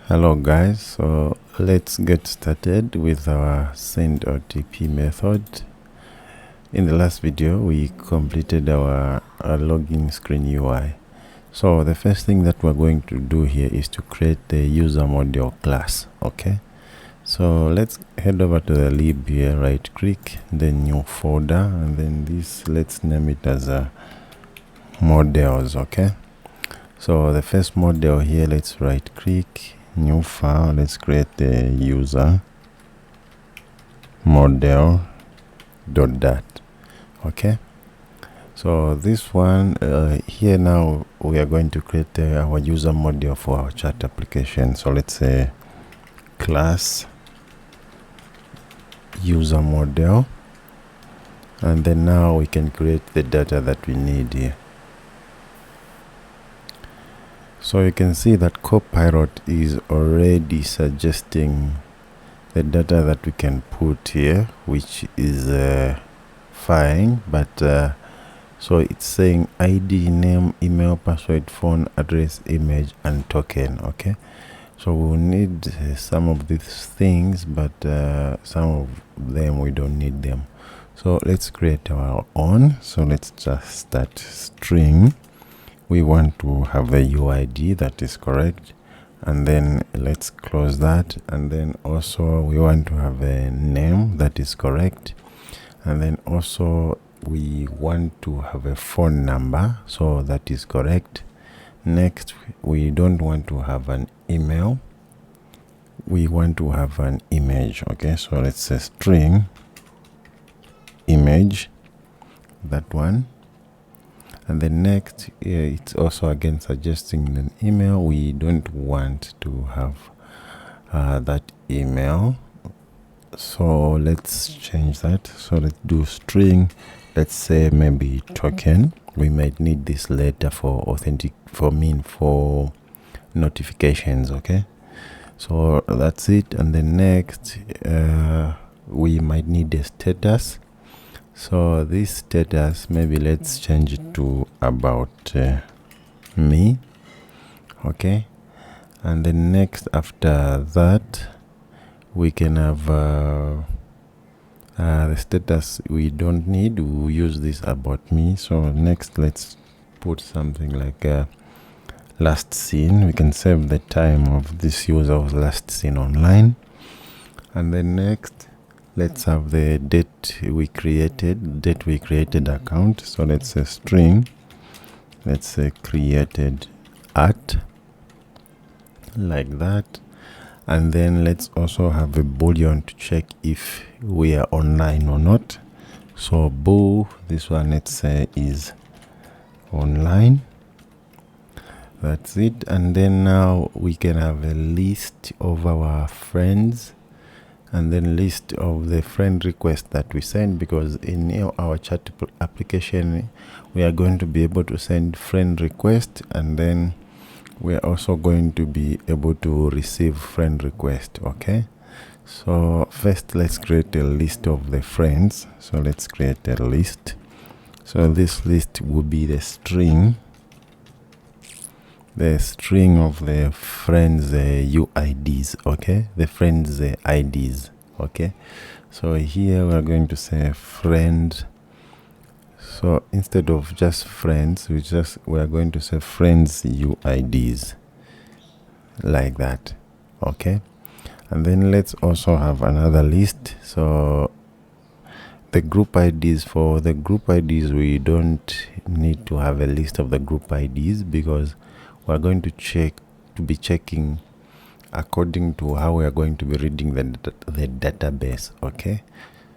Hello guys, so let's get started with our send OTP method. In the last video we completed our login screen UI. So the first thing that we're going to do here is to create the user model class. Okay, so let's head over to the lib here, right click, then new folder, and then this, let's name it as a models. Okay, so the first model here, let's right click, new file, let's create the user model .dat. Okay, so this one here, now we are going to create our user model for our chat application. So let's say class user model, and then now we can create the data that we need here. So you can see that Copilot is already suggesting the data that we can put here, which is fine, but so it's saying ID, name, email, password, phone, address, image, and token. Okay, so we'll need some of these things, but some of them we don't need them. So let's create our own. So let's just start string. We want to have a UID that is correct, and then let's close that, and then also we want to have a name that is correct, and then also we want to have a phone number, so that is correct. Next, we don't want to have an email, we want to have an image. Okay, so let's say string image, that one. And then next, it's also again suggesting an email. We don't want to have that email, so let's change that. So let's do string, let's say maybe token. We might need this later for for notifications. Okay, so that's it. And then next, we might need a status. So this status, maybe let's change it to about me. Okay, and then next, after that, we can have the status we don't need. We'll use this about me. So next, let's put something like last seen. We can save the time of this user was last seen online. And then next, let's have the date we created account. So let's say string, let's say created at, like that. And then let's also have a boolean to check if we are online or not. So bool, this one let's say is online. That's it. And then now we can have a list of our friends, and then list of the friend request that we send, because in our chat application we are going to be able to send friend request, and then we are also going to be able to receive friend request. Okay, so first let's create a list of the friends. So let's create a list. So this list will be the string of the friends UIDs. Okay, the friends IDs. Okay, so here we are going to say friend. So instead of just friends, we are going to say friends UIDs, like that. Okay, and then let's also have another list. So the group IDs, for the group IDs we don't need to have a list of the group IDs, because we're going to be checking according to how we are going to be reading the database. Okay,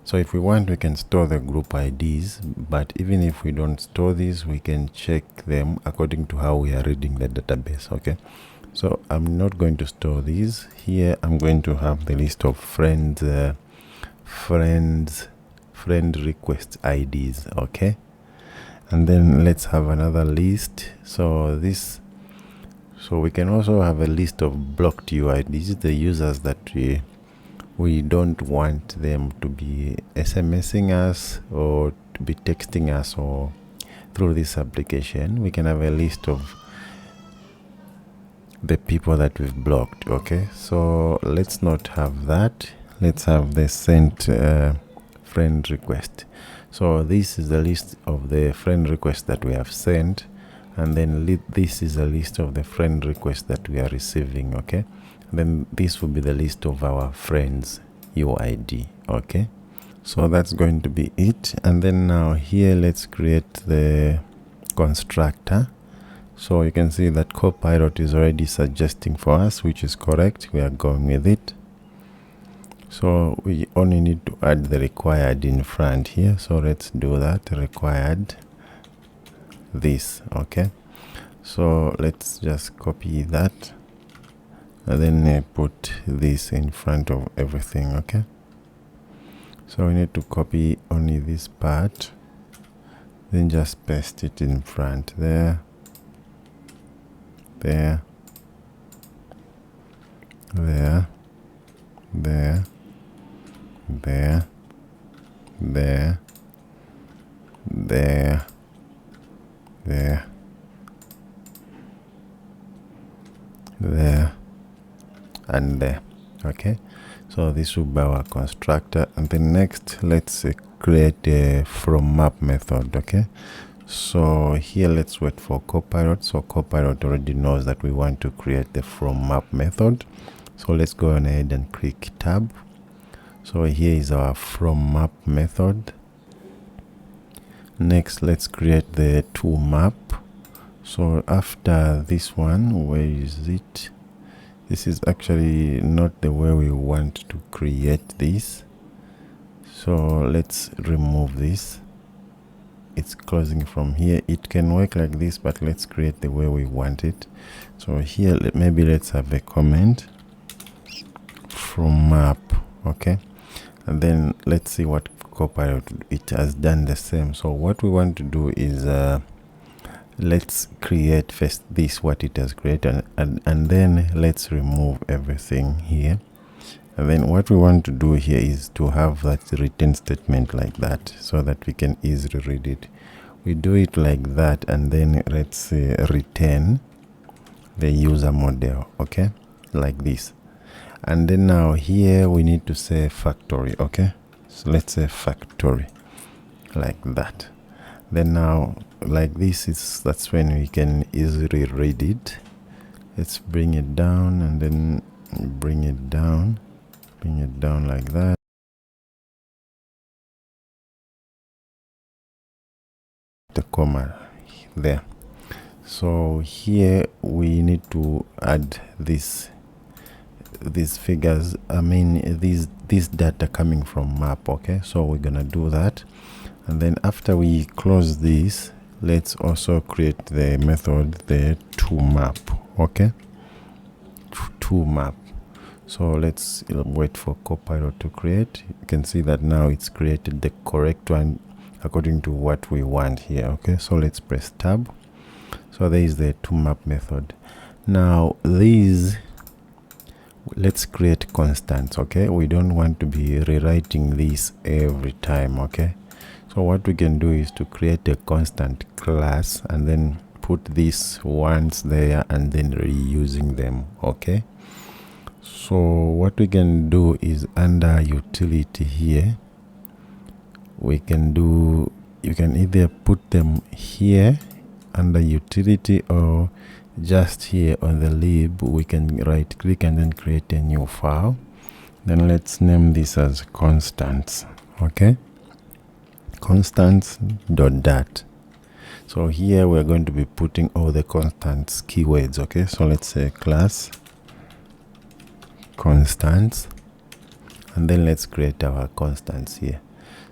so if we want, we can store the group IDs, but even if we don't store these, we can check them according to how we are reading the database. Okay, so I'm not going to store these here. I'm going to have the list of friend request IDs. Okay, and then let's have another list. So we can also have a list of blocked UIDs, the users that we don't want them to be SMSing us or to be texting us or through this application. We can have a list of the people that we've blocked. Okay, so let's not have that. Let's have the sent friend request. So this is the list of the friend requests that we have sent, and then this is a list of the friend requests that we are receiving. Okay, then this will be the list of our friends UID. Okay, so that's going to be it. And then now here, let's create the constructor. So you can see that Copilot is already suggesting for us, which is correct. We are going with it. So we only need to add the required in front here. So let's do that. Required this. Okay, so let's just copy that and then put this in front of everything. Okay, so we need to copy only this part, then just paste it in front there, there, there, there, there, there, there, there, there, and there. Okay, so this will be our constructor. And then next, let's create a from map method. Okay, so here let's wait for Copilot. So Copilot already knows that we want to create the from map method. So let's go ahead and click tab. So here is our from map method. Next, let's create the to map. So after this one, where is it? This is actually not the way we want to create this. So let's remove this. It's closing from here. It can work like this, but let's create the way we want it. So here, maybe let's have a comment from map. Okay, and then let's see what Copilot, it has done the same. So what we want to do is let's create first this, what it has created, and then let's remove everything here. And then what we want to do here is to have that return statement like that, so that we can easily read it. We do it like that, and then let's return the user model. Okay, like this. And then now here we need to say factory. Okay, so let's say factory like that. Then now like this, that's when we can easily read it. Let's bring it down, and then bring it down like that. The comma there. So here we need to add these figures, I mean this data coming from map. Okay, so we're gonna do that. And then after we close this, let's also create the method, the to map. Okay, to map. So let's wait for Copilot to create. You can see that now it's created the correct one according to what we want here. Okay, so let's press tab. So there is the to map method. Now these, let's create constants. Okay, we don't want to be rewriting this every time. Okay, so what we can do is to create a constant class and then put these ones there and then reusing them. Okay, so what we can do is under utility here, we can do, you can either put them here under utility, or just here on the lib we can right click and then create a new file. Then let's name this as constants. Okay, constants.dat. So here we're going to be putting all the constants keywords. Okay, so let's say class constants, and then let's create our constants here.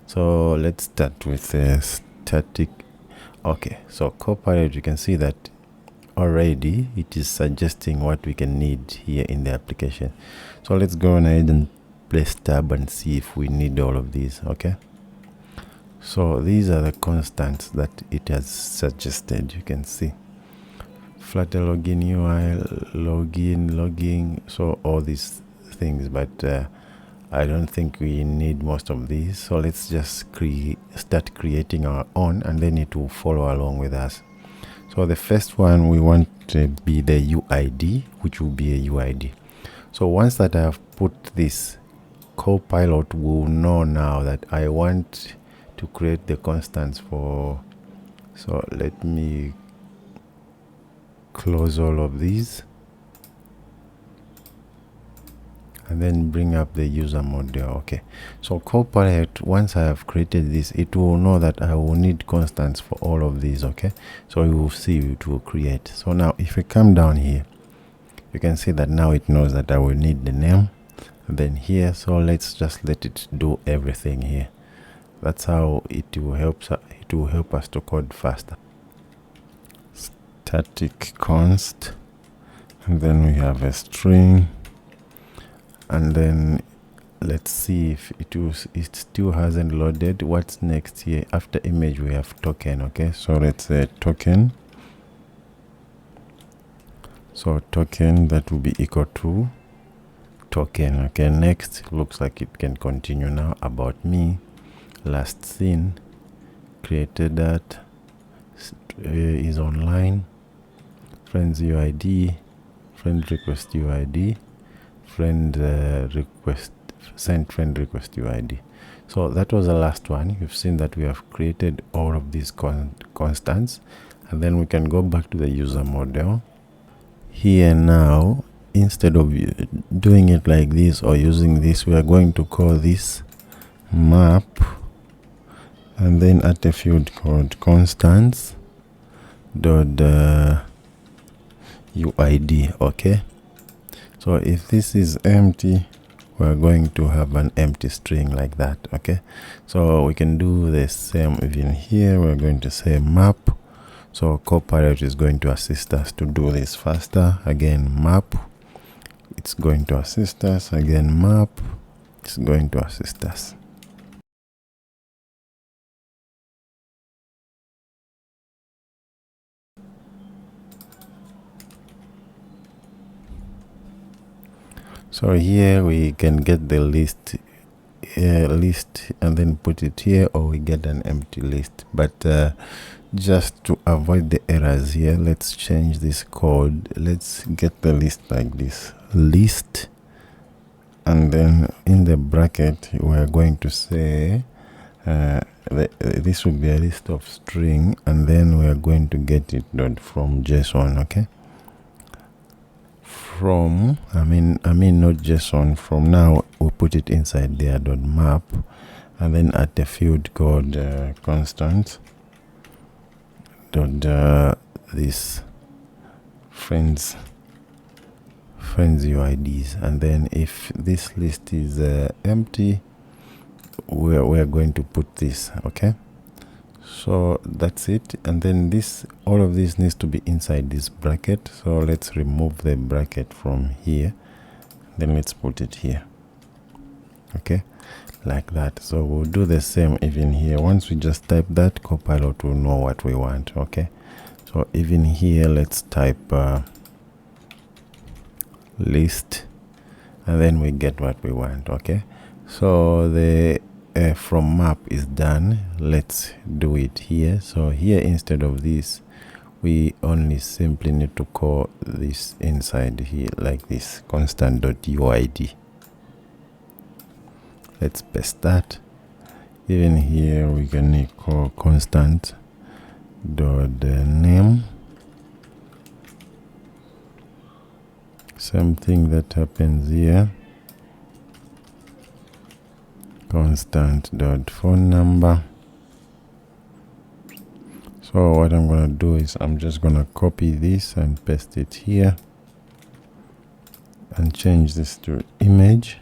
So let's start with a static. Okay, so Copilot, you can see that already it is suggesting what we can need here in the application. So let's go ahead and press tab and see if we need all of these. Okay, so these are the constants that it has suggested. You can see Flutter login UI, login, logging, so all these things, but I don't think we need most of these. So let's just start creating our own, and then it will follow along with us. So the first one we want to be the UID, which will be a UID. So once that I have put this, Copilot will know now that I want to create the constants for. So let me close all of these and then bring up the user model. Okay, so Copilot, once I have created this, it will know that I will need constants for all of these. Okay, so you will see it will create. So now if we come down here, you can see that now it knows that I will need the name, and then here. So let's just let it do everything here. That's how it will help us to code faster. Static const, and then we have a string, and then let's see if it still hasn't loaded. What's next here? After image we have token. Okay, so let's say token. So token, that will be equal to token. Okay, next, looks like it can continue now. About me, last seen, created that, is online, friends UID, friend request UID, friend request, send friend request UID. So that was the last one. You've seen that we have created all of these constants, and then we can go back to the user model. Here now, instead of doing it like this or using this, we are going to call this map, and then at a field called constants dot UID. Okay, so if this is empty, we're going to have an empty string like that. Okay, so we can do the same even here. We're going to say map. So Copilot is going to assist us to do this faster. Again, map, it's going to assist us. Again, map, it's going to assist us. So here we can get the list and then put it here, or we get an empty list. But just to avoid the errors here, let's change this code. Let's get the list like this, list, and then in the bracket we're going to say this will be a list of string, and then we are going to get it from JSON. Okay, from I mean not JSON. From now we'll put it inside there .map, and then at a field called constant this friends UIDs, and then if this list is empty, we're going to put this. Okay, so that's it. And then all of this needs to be inside this bracket, so let's remove the bracket from here, then let's put it here. Okay, like that. So we'll do the same even here. Once we just type that, Copilot will know what we want. Okay, so even here let's type list, and then we get what we want. Okay, so the from map is done. Let's do it here. So here, instead of this, we only simply need to call this inside here like this, constant.uid. Let's paste that. Even here we can call constant.name. Same thing that happens here, constant.phone number. So what I'm going to do is I'm just going to copy this and paste it here and change this to image.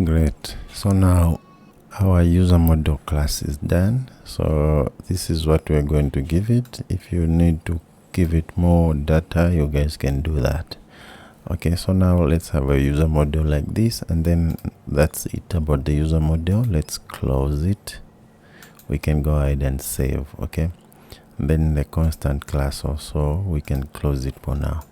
Great. So now our user model class is done. So this is what we're going to give it. If you need to give it more data, you guys can do that. Okay, so now let's have a user model like this, and then that's it about the user model. Let's close it. we can go ahead and save. Okay, then the constant class also, we can close it for now.